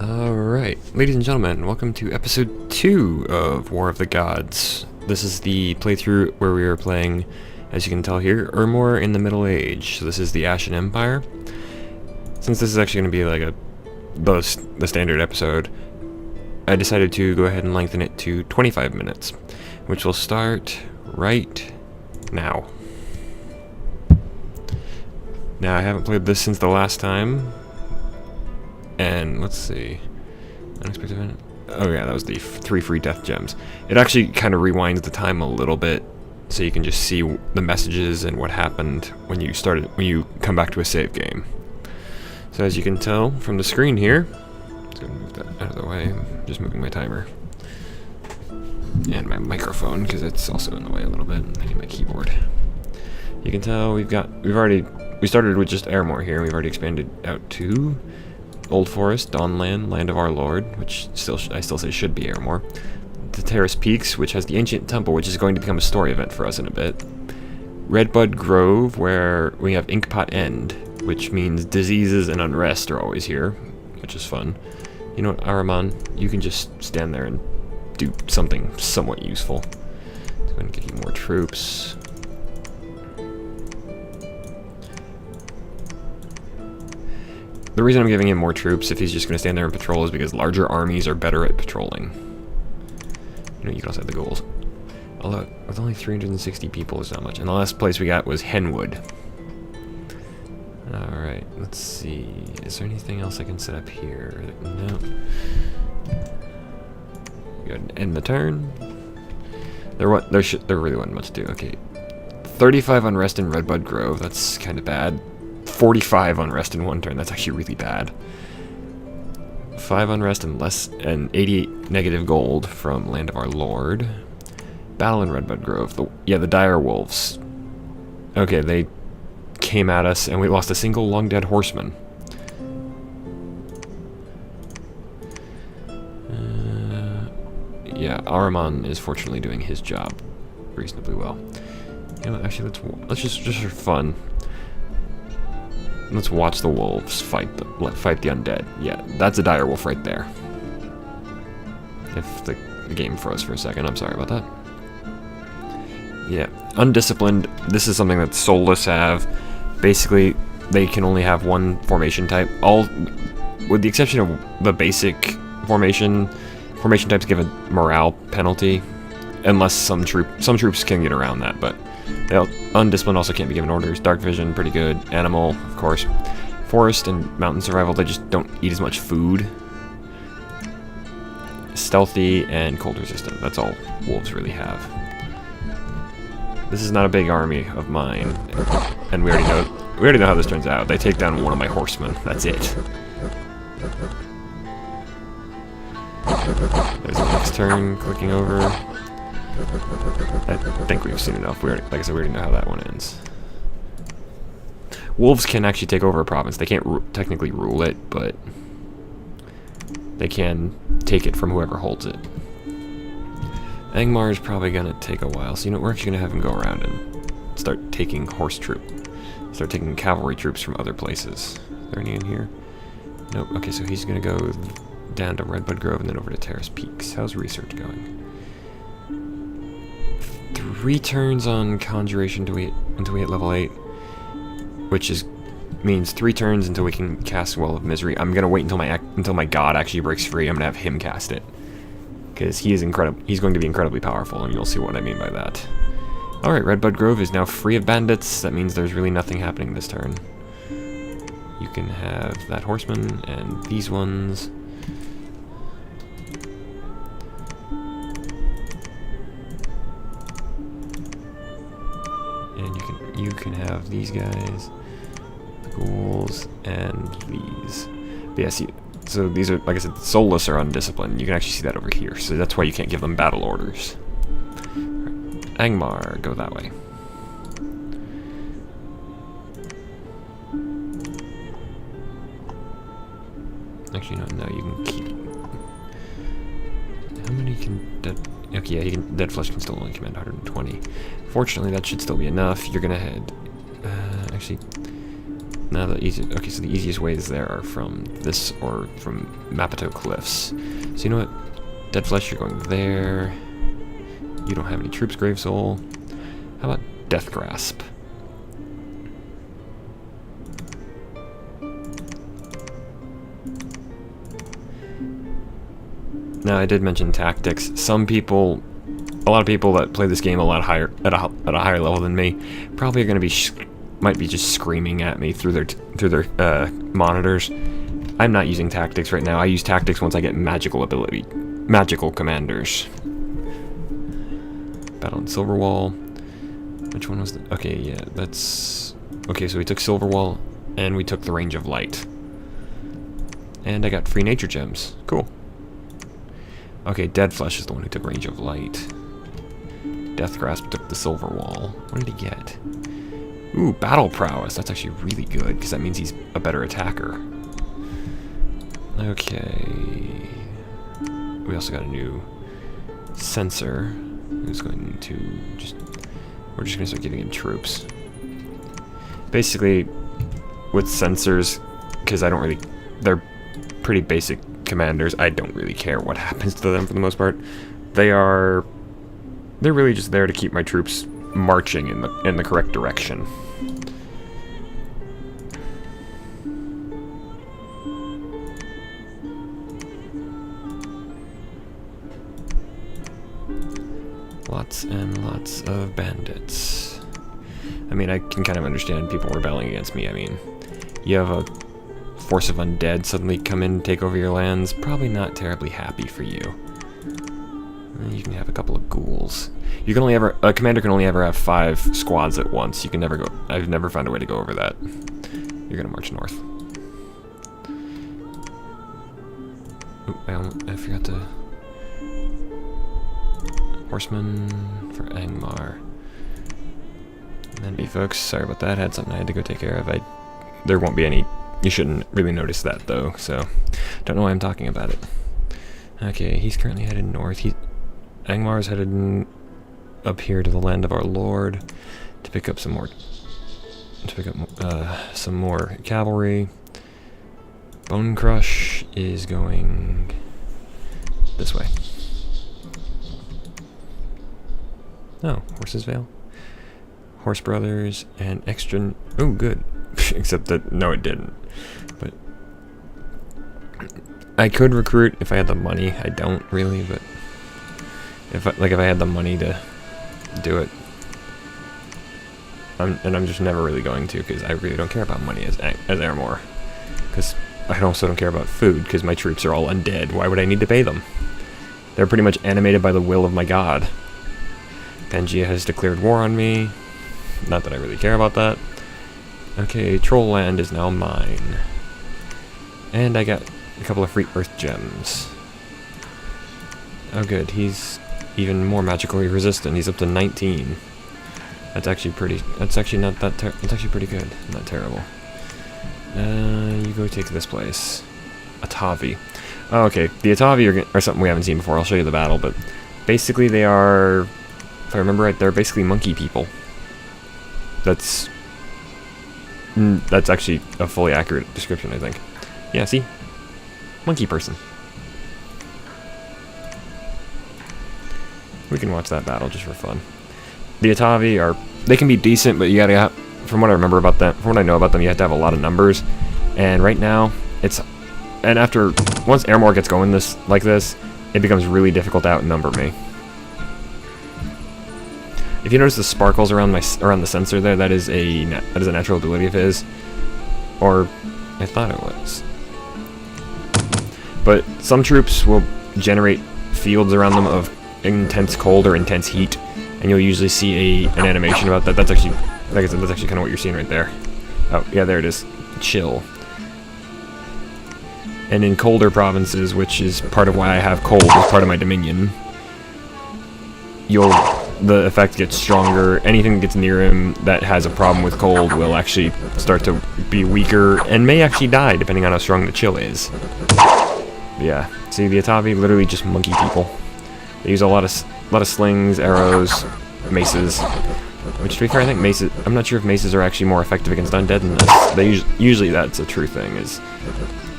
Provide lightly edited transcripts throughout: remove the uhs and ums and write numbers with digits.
Alright, ladies and gentlemen, welcome to episode 2 of War of the Gods. This is the playthrough where we are playing, as you can tell here, Ermor in the Middle Age. So this is the Ashen Empire. Since this is actually going to be like the standard episode, I decided to go ahead and lengthen it to 25 minutes, which will start right now. Now, I haven't played this since the last time. And let's see, unexpected event. Oh yeah, that was the 3 free death gems. It actually kind of rewinds the time a little bit, so you can just see the messages and what happened when you come back to a save game. So as you can tell from the screen here, let's go move that out of the way. I'm just moving my timer and my microphone because it's also in the way a little bit. I need my keyboard. You can tell we started with just Ermor here, and we've already expanded out to Old Forest, Dawnland, Land of Our Lord, which I still say should be Ermor. The Terrace Peaks, which has the Ancient Temple, which is going to become a story event for us in a bit. Redbud Grove, where we have Inkpot End, which means diseases and unrest are always here, which is fun. You know what, Ahriman, you can just stand there and do something somewhat useful. Let's go ahead and give you more troops. The reason I'm giving him more troops, if he's just going to stand there and patrol, is because larger armies are better at patrolling. You know, you can also have the goals. Although, with only 360 people, it's not much. And the last place we got was Henwood. Alright, let's see. Is there anything else I can set up here? No. Go ahead and end the turn. There really wasn't much to do. Okay. 35 unrest in Redbud Grove. That's kind of bad. 45 unrest in one turn. That's actually really bad. 5 unrest and 88 negative gold from Land of Our Lord. Battle in Redbud Grove. The dire wolves. Okay, they came at us and we lost a single long dead horseman. Yeah, Ahriman is fortunately doing his job reasonably well. You know, actually, let's just for fun. Let's watch the wolves fight the undead. Yeah, that's a dire wolf right there. If the game froze for a second, I'm sorry about that. Yeah, undisciplined. This is something that soulless have. Basically, they can only have one formation type. With the exception of the basic formation types give a morale penalty, unless some troops can get around that, but. Undisciplined also can't be given orders. Dark vision, pretty good. Animal, of course. Forest and mountain survival, they just don't eat as much food. Stealthy and cold resistant. That's all wolves really have. This is not a big army of mine, and we already know how this turns out. They take down one of my horsemen. That's it. There's the next turn. Clicking over. I think we've seen enough. Like I said, we already know how that one ends. Wolves can actually take over a province. They can't technically rule it, but they can take it from whoever holds it. Angmar is probably going to take a while, so you know, we're actually going to have him go around and start taking start taking cavalry troops from other places. Is there any in here? Nope. Okay, so he's going to go down to Redbud Grove and then over to Terrace Peaks. How's research going? 3 turns on Conjuration until we hit level 8, which means 3 turns until we can cast Well of Misery. I'm gonna wait until my god actually breaks free. I'm gonna have him cast it, because he's going to be incredibly powerful, and you'll see what I mean by that. All right, Redbud Grove is now free of bandits. That means there's really nothing happening this turn. You can have that horseman and these ones. You can have these guys, the ghouls, and these. But yeah, see, so these are, like I said, soulless or undisciplined. You can actually see that over here, so that's why you can't give them battle orders. Right. Angmar, go that way. Actually, no, you can keep. How many can dead? Okay, yeah, Dead Flesh can still only command 120. Fortunately, that should still be enough. You're gonna head. Actually, Now the easy. Okay, so the easiest ways there are from this or from Mapato Cliffs. So you know what? Dead Flesh, you're going there. You don't have any troops, Grave Soul. How about Death Grasp? Now I did mention tactics. Some people, a lot of people that play this game a lot higher at a higher level than me, probably are going to be might be just screaming at me through their monitors. I'm not using tactics right now. I use tactics once I get magical commanders. Battle in Silverwall. Which one was the? Okay, yeah, that's okay. So we took Silverwall and we took the Range of Light, and I got free nature gems. Cool. Okay, Dead Flesh is the one who took Range of Light. Death Grasp took the Silver Wall. What did he get? Ooh, Battle Prowess. That's actually really good, because that means he's a better attacker. Okay. We also got a new Sensor, who's going to just... We're just going to start giving him troops. Basically, with Sensors, because I don't really... They're pretty basic commanders. I don't really care what happens to them for the most part. They're really just there to keep my troops marching in the correct direction. Lots and lots of bandits. I mean, I can kind of understand people rebelling against me. I mean, you have a force of undead suddenly come in and take over your lands, probably not terribly happy for you. You can have a couple of ghouls. You can only ever, a commander can only ever have 5 squads at once. You can never go, I've never found a way to go over that. You're gonna march north. Ooh, I forgot to... Horseman for Angmar. And me, folks, sorry about that. I had something I had to go take care of. There won't be any... You shouldn't really notice that, though, so... Don't know why I'm talking about it. Okay, he's currently headed north. Angmar's headed up here to the land of our Lord to pick up some more... some more cavalry. Bone Crush is going... this way. Oh, Horse's Veil. Horse Brothers and extra... Oh, good. Except that, no, it didn't. But I could recruit if I had the money. I don't really, but if I had the money to do it, I'm just never really going to, because I really don't care about money as Ermor. Because I also don't care about food, because my troops are all undead. Why would I need to pay them? They're pretty much animated by the will of my god. Pangea has declared war on me. Not that I really care about that. Okay, Troll Land is now mine. And I got a couple of free Earth Gems. Oh good, he's even more magically resistant. He's up to 19. That's actually not that that's actually pretty good. Not terrible. You go take this place. Atavi. Oh, okay, the Atavi are something we haven't seen before. I'll show you the battle, but basically they are, if I remember right, they're basically monkey people. That's actually a fully accurate description, I think. Yeah, see? Monkey person. We can watch that battle just for fun. The Atavi they can be decent, but you gotta have, from what I remember about them, from what I know about them, you have to have a lot of numbers. And right now, once Ermor gets going like this, it becomes really difficult to outnumber me. If you notice the sparkles around the sensor there, that is a natural ability of his, or I thought it was. But some troops will generate fields around them of intense cold or intense heat, and you'll usually see an animation about that. That's actually, like I said, that's actually kind of what you're seeing right there. Oh yeah, there it is. Chill. And in colder provinces, which is part of why I have cold as part of my dominion, the effect gets stronger. Anything that gets near him that has a problem with cold will actually start to be weaker and may actually die, depending on how strong the chill is. But yeah, see, the Atavi literally just monkey people. They use a lot of slings, arrows, maces. Which, to be fair, I think maces... I'm not sure if maces are actually more effective against undead than this. They usually that's a true thing, is...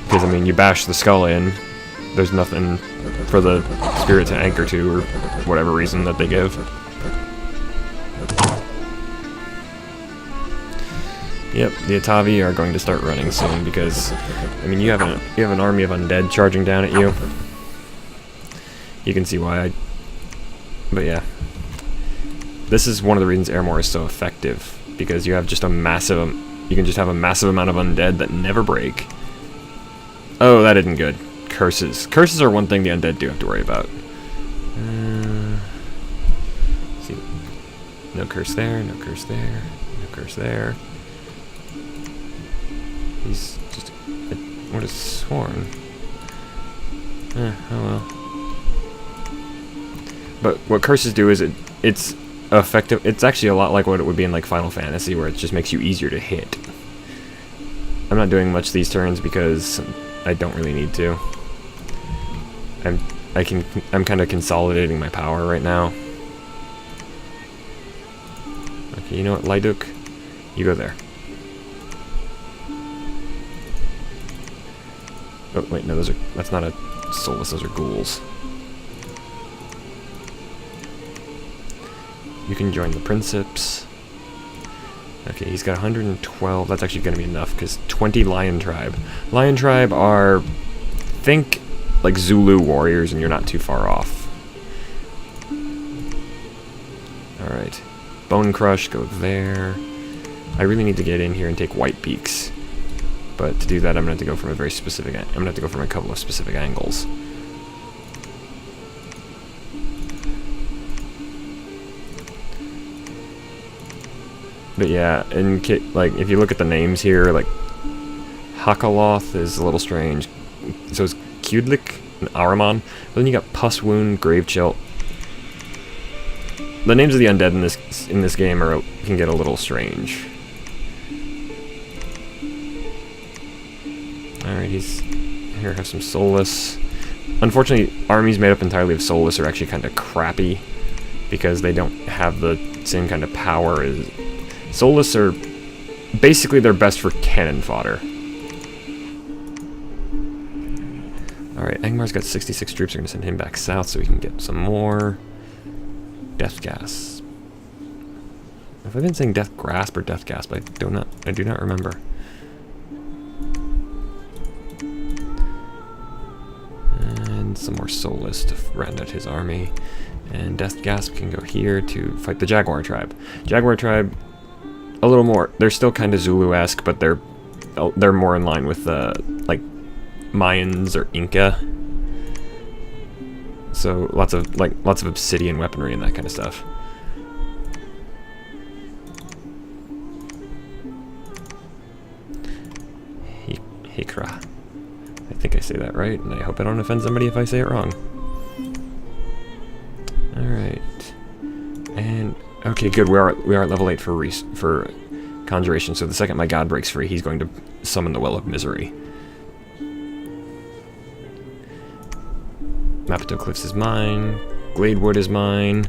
Because, I mean, you bash the skull in, there's nothing for the spirit to anchor to, or whatever reason that they give. Yep, the Atavi are going to start running soon, because, I mean, you have an army of undead charging down at you. You can see why But yeah. This is one of the reasons Ermor is so effective, because you have just a massive... You can just have a massive amount of undead that never break. Oh, that isn't good. Curses. Curses are one thing the undead do have to worry about. See. No curse there, no curse there, no curse there. He's just... What is sworn? Oh well. But what curses do is it's effective. It's actually a lot like what it would be in like Final Fantasy, where it just makes you easier to hit. I'm not doing much these turns because I don't really need to. I'm kind of consolidating my power right now. Okay, you know what, Lyduk, you go there. Oh wait, no, that's not a soulless. Those are ghouls. You can join the Princeps. Okay, he's got 112. That's actually going to be enough, because 20 Lion Tribe. Lion Tribe are, think, like Zulu warriors, and you're not too far off. Alright. Bone Crush, go there. I really need to get in here and take White Peaks. But to do that, I'm going to have to go from a very specific... I'm going to have to go from a couple of specific angles. But yeah, and like if you look at the names here, like Hakaloth is a little strange. So it's Kudlik and Ahriman. But then you got Pus Wound, Grave Chill. The names of the undead in this game can get a little strange. Alright, he's here. Have some soulless. Unfortunately, armies made up entirely of soulless are actually kind of crappy because they don't have the same kind of power as. Soulless are basically they're best for cannon fodder. Alright, Angmar's got 66 troops. We're going to send him back south so we can get some more Death Gas. Have I been saying Death Grasp or Death Gasp? I do not remember. And some more Soulless to round out his army. And Death Gasp can go here to fight the Jaguar Tribe. Jaguar Tribe, a little more. They're still kind of Zulu-esque, but they're more in line with like Mayans or Inca. So lots of obsidian weaponry and that kind of stuff. Hikra. I think I say that right, and I hope I don't offend somebody if I say it wrong. Alright. And okay, good. We are at level 8 for conjuration. So the second my god breaks free, he's going to summon the Well of Misery. Mapito Cliffs is mine. Gladewood is mine.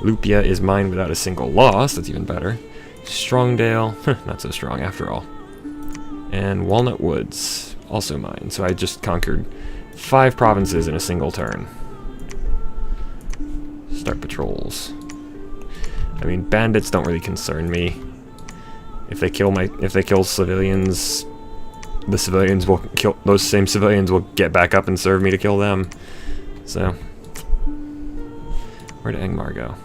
Lupia is mine without a single loss. That's even better. Strongdale, not so strong after all. And Walnut Woods, also mine. So I just conquered 5 provinces in a single turn. Start patrols. I mean, bandits don't really concern me. If they kill civilians, the civilians will kill those same civilians will get back up and serve me to kill them. So, where did Angmar go?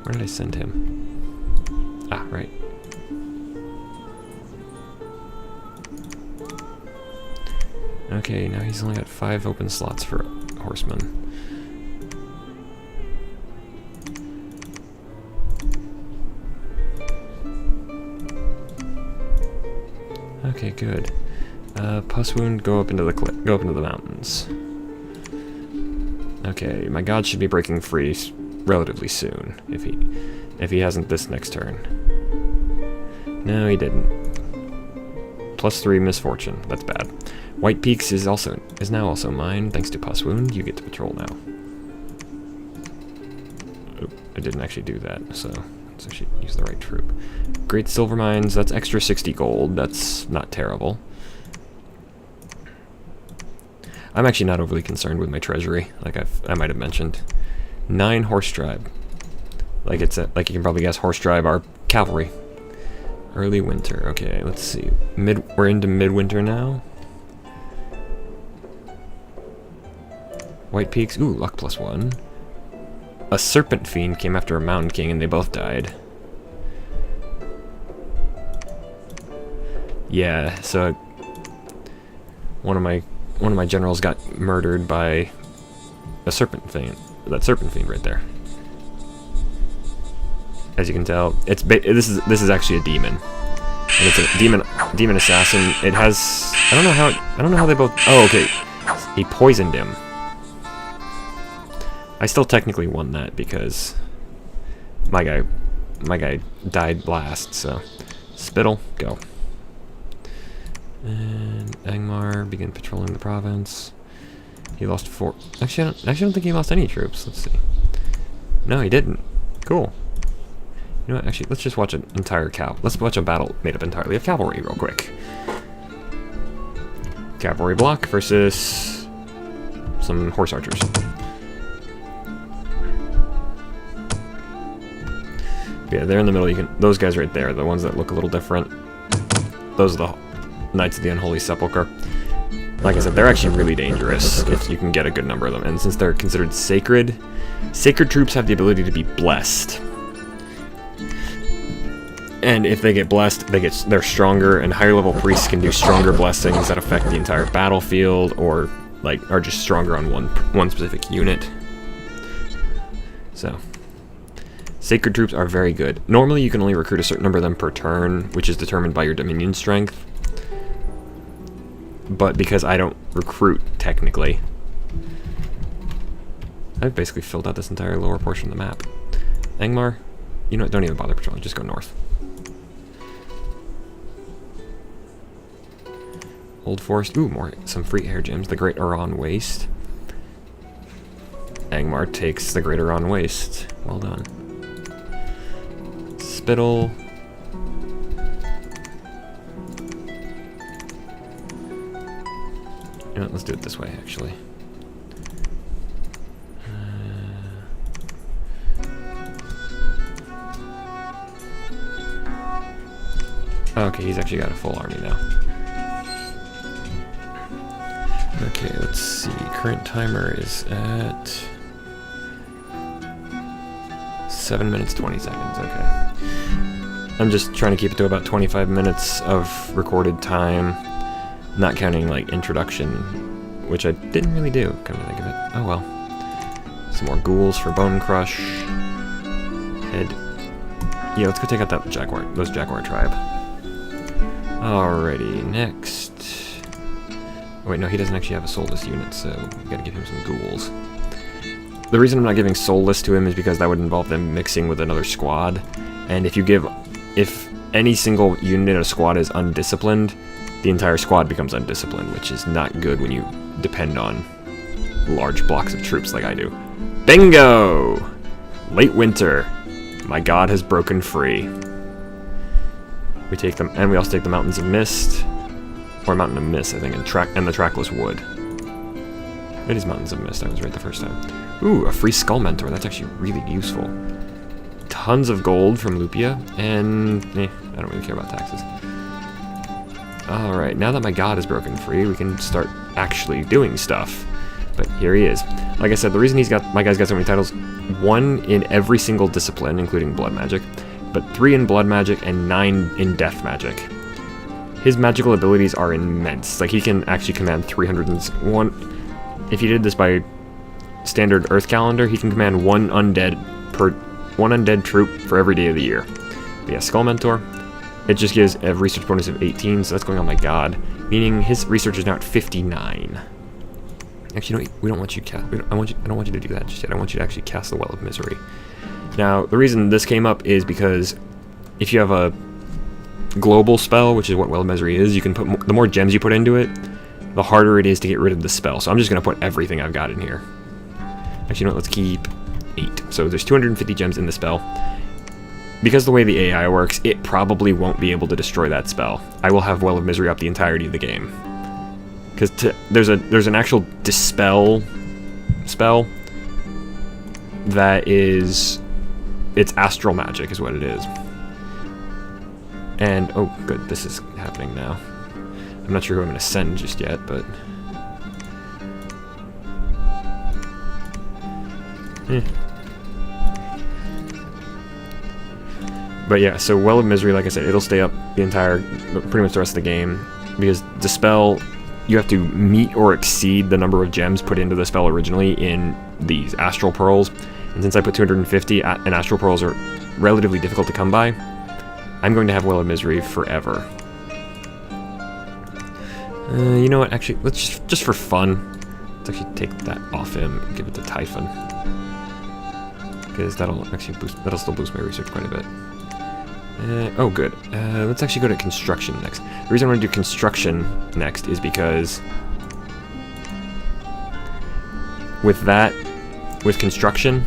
Where did I send him? Ah, right. Okay, now he's only got 5 open slots for horsemen. Okay, good. Pus Wound, go up into the mountains. Okay, my god should be breaking free relatively soon, if he hasn't this next turn. No, he didn't. +3 misfortune. That's bad. White Peaks is now also mine, thanks to Pus Wound. You get to patrol now. Oop, I didn't actually do that, so so she used the right troop. Great silver mines, that's extra 60 gold. That's not terrible. I'm actually not overly concerned with my treasury, like I might have mentioned. 9 horse tribe. Like like you can probably guess, horse tribe are cavalry. Early winter. Okay, let's see. We're into midwinter now. White Peaks. Ooh, luck +1. A serpent fiend came after a mountain king, and they both died. Yeah, so one of my generals got murdered by a serpent fiend. That serpent fiend right there. As you can tell, this is actually a demon, and it's a demon assassin. It has I don't know how they both. Oh, okay, he poisoned him. I still technically won that because my guy died last. So Spittle, go. And Angmar began patrolling the province. He lost 4. Actually, I don't think he lost any troops. Let's see. No, he didn't. Cool. You know what? Actually, let's just watch an entire Let's watch a battle made up entirely of cavalry real quick. Cavalry block versus some horse archers. Yeah, they're in the middle. Those guys right there, the ones that look a little different. Those are the Knights of the Unholy Sepulchre. Like I said, they're actually really dangerous if you can get a good number of them. And since they're considered sacred, sacred troops have the ability to be blessed. And if they get blessed, they're stronger, and higher level priests can do stronger blessings that affect the entire battlefield, or are just stronger on one specific unit. So sacred troops are very good. Normally you can only recruit a certain number of them per turn, which is determined by your dominion strength. But because I don't recruit, technically, I've basically filled out this entire lower portion of the map. Angmar, you know what, don't even bother patrolling, just go north. Old Forest, ooh, some free air gems. The Great Iran Waste. Angmar takes the Great Iran Waste. Well done. Spittle. You know what, let's do it this way, actually. Okay, he's actually got a full army now. Okay, let's see. Current timer is at 7 minutes 20 seconds. Okay. I'm just trying to keep it to about 25 minutes of recorded time, not counting introduction, which I didn't really do, come to think of it. Oh well. Some more ghouls for Bone Crush. Head. Yeah, let's go take out those Jaguar tribe. Alrighty, next. Oh wait, no, he doesn't actually have a soulless unit, so we gotta give him some ghouls. The reason I'm not giving soulless to him is because that would involve them mixing with another squad, and if any single unit in a squad is undisciplined, the entire squad becomes undisciplined, which is not good when you depend on large blocks of troops like I do. Bingo! Late winter. My god has broken free. We take them, and we also take the Mountains of Mist, or Mountain of Mist, I think, and the Trackless Wood. It is Mountains of Mist. I was right the first time. Ooh, a free Skull Mentor. That's actually really useful. Tons of gold from Lupia, and I don't really care about taxes. Alright, now that my god is broken free, we can start actually doing stuff. But here he is. Like I said, the reason my guy's got so many titles, 1 in every single discipline, including blood magic, but 3 in blood magic and 9 in death magic. His magical abilities are immense. He can actually command 301. If he did this by standard Earth calendar, he can command one undead troop for every day of the year. But yeah, Skull Mentor. It just gives a research bonus of 18, so that's going on my god, meaning his research is now at 59. Actually, no, we don't want you to cast. I don't want you to do that just yet. I want you to actually cast the Well of Misery. Now, the reason this came up is because if you have a global spell, which is what Well of Misery is, you can put the more gems you put into it, the harder it is to get rid of the spell. So I'm just going to put everything I've got in here. Actually, you know what? Let's keep 8. So there's 250 gems in the spell. because the way the AI works, it probably won't be able to destroy that spell. I will have Well of Misery up the entirety of the game. Because there's an actual Dispel spell that is... It's astral magic is what it is. And, oh good, this is happening now. I'm not sure who I'm going to send just yet, but... But yeah, so Well of Misery, like I said, it'll stay up the entire, pretty much the rest of the game, because Dispel, you have to meet or exceed the number of gems put into the spell originally in these Astral Pearls, and since I put 250, and Astral Pearls are relatively difficult to come by, I'm going to have Well of Misery forever. You know what, actually, let's just for fun, let's actually take that off him and give it to Typhon. Because that'll actually boost, that'll still boost my research quite a bit. Oh, good. Let's actually go to construction next. The reason I want to do construction next is because with construction,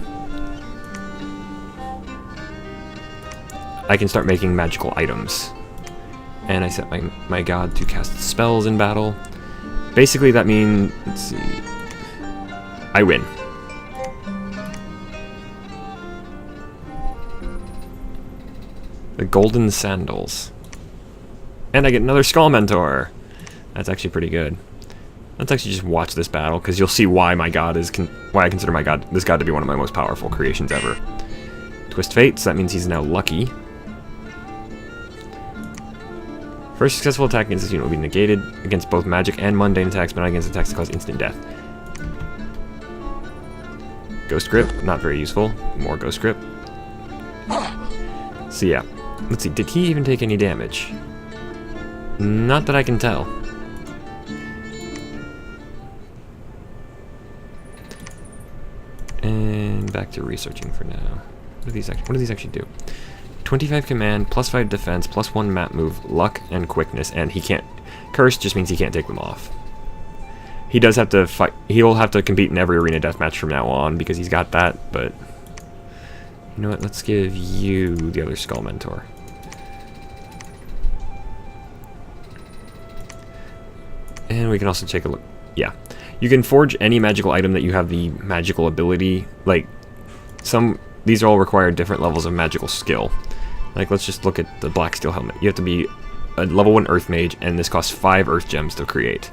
I can start making magical items. And I set my god to cast spells in battle. Basically, that means, let's see, I win. The Golden Sandals. And I get another Skull Mentor. That's actually pretty good. Let's actually just watch this battle, because you'll see why my god is why I consider this god to be one of my most powerful creations ever. Twist Fates, that means he's now lucky. First successful attack against this unit will be negated against both magic and mundane attacks, but not against attacks that cause instant death. Ghost Grip, not very useful. More Ghost Grip. So yeah. Let's see, did he even take any damage? Not that I can tell. And back to researching for now. What do these actually do? 25 command, plus 5 defense, plus 1 map move, luck, and quickness, and he can't... Curse just means he can't take them off. He does have to fight... He will have to compete in every arena deathmatch from now on, because he's got that, but... You know what, let's give you the other Skull Mentor. And we can also take a look. Yeah. You can forge any magical item that you have the magical ability. Like, these all require different levels of magical skill. Like, let's just look at the Black Steel Helmet. You have to be a level 1 Earth Mage, and this costs 5 Earth Gems to create.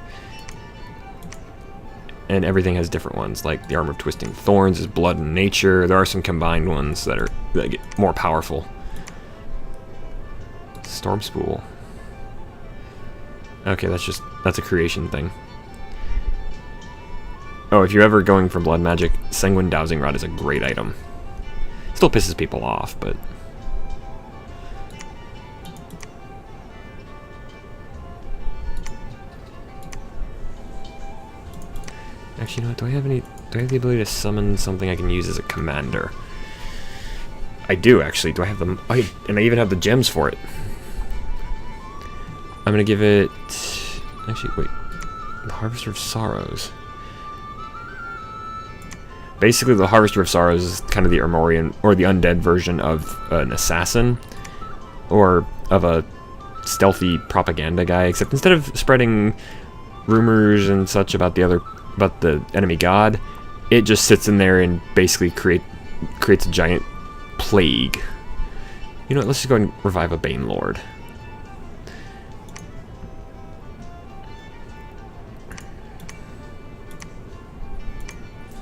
And everything has different ones, like the Armor of Twisting Thorns is Blood and Nature. There are some combined ones that get more powerful. Storm Spool. Okay, that's a creation thing. Oh, if you're ever going for blood magic, Sanguine Dowsing Rod is a great item. Still pisses people off, but... Actually, you know what, do I have the ability to summon something I can use as a commander? I do, actually. Do I have them? And I even have the gems for it. I'm gonna give it... Actually, wait. The Harvester of Sorrows. Basically, the Harvester of Sorrows is kind of the Ermorian, or the undead version of an assassin, or of a stealthy propaganda guy, except instead of spreading rumors and such about the enemy god, it just sits in there and basically creates a giant plague. You know what, let's just go and revive a Bane Lord.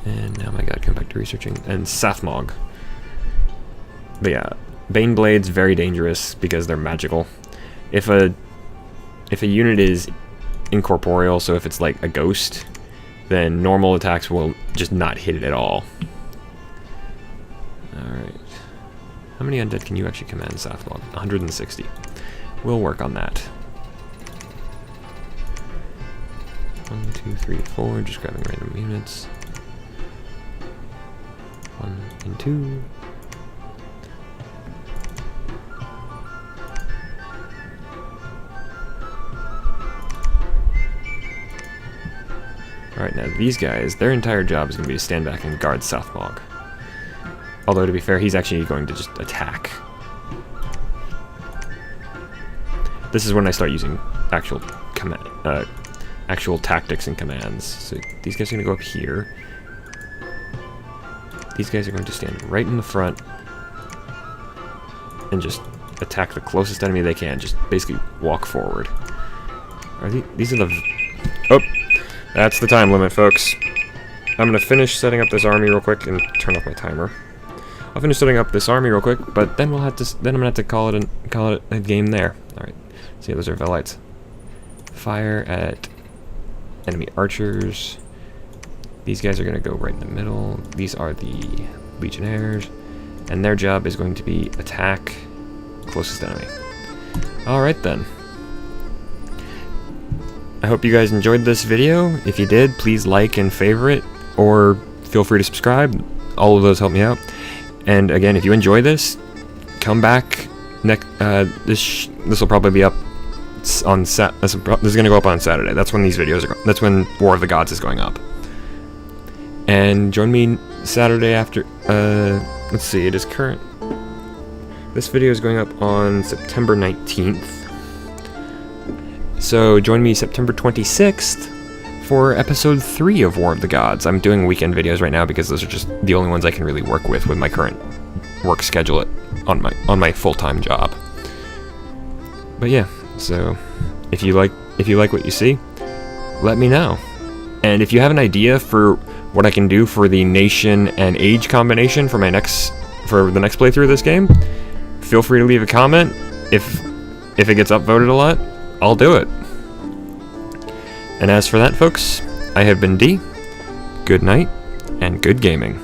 And now my god, come back to researching. And Sathmog. But yeah, Bane Blades, very dangerous because they're magical. If a unit is incorporeal, so if it's like a ghost, then normal attacks will just not hit it at all. Alright. How many undead can you actually command, Sathmog? 160. We'll work on that. 1, 2, 3, 4, just grabbing random units. 1 and 2. Alright, now these guys, their entire job is going to be to stand back and guard Sathmog. Although, to be fair, he's actually going to just attack. this is when I start using actual actual tactics and commands. So these guys are going to go up here. These guys are going to stand right in the front and just attack the closest enemy they can. Just basically walk forward. These are the... Oh! That's the time limit, folks. I'm going to finish setting up this army real quick and turn off my timer. I'll finish setting up this army real quick, but then I'm gonna have to call it a game there. All right. See, those are Velites. Fire at enemy archers. These guys are gonna go right in the middle. These are the legionnaires, and their job is going to be attack closest enemy. All right then. I hope you guys enjoyed this video. If you did, please like and favorite, or feel free to subscribe. All of those help me out. And again, if you enjoy this, come back. This will probably be up on this is going to go up on Saturday. That's when these videos are. That's when War of the Gods is going up. And join me Saturday after. Let's see. It is current. This video is going up on September 19th. So join me September 26th for episode 3 of War of the Gods. I'm doing weekend videos right now because those are just the only ones I can really work with my current work schedule on my full-time job. But yeah, so if you like what you see, let me know. And if you have an idea for what I can do for the nation and age combination for the next playthrough of this game, feel free to leave a comment. If it gets upvoted a lot, I'll do it. And as for that, folks, I have been D. Good night, and good gaming.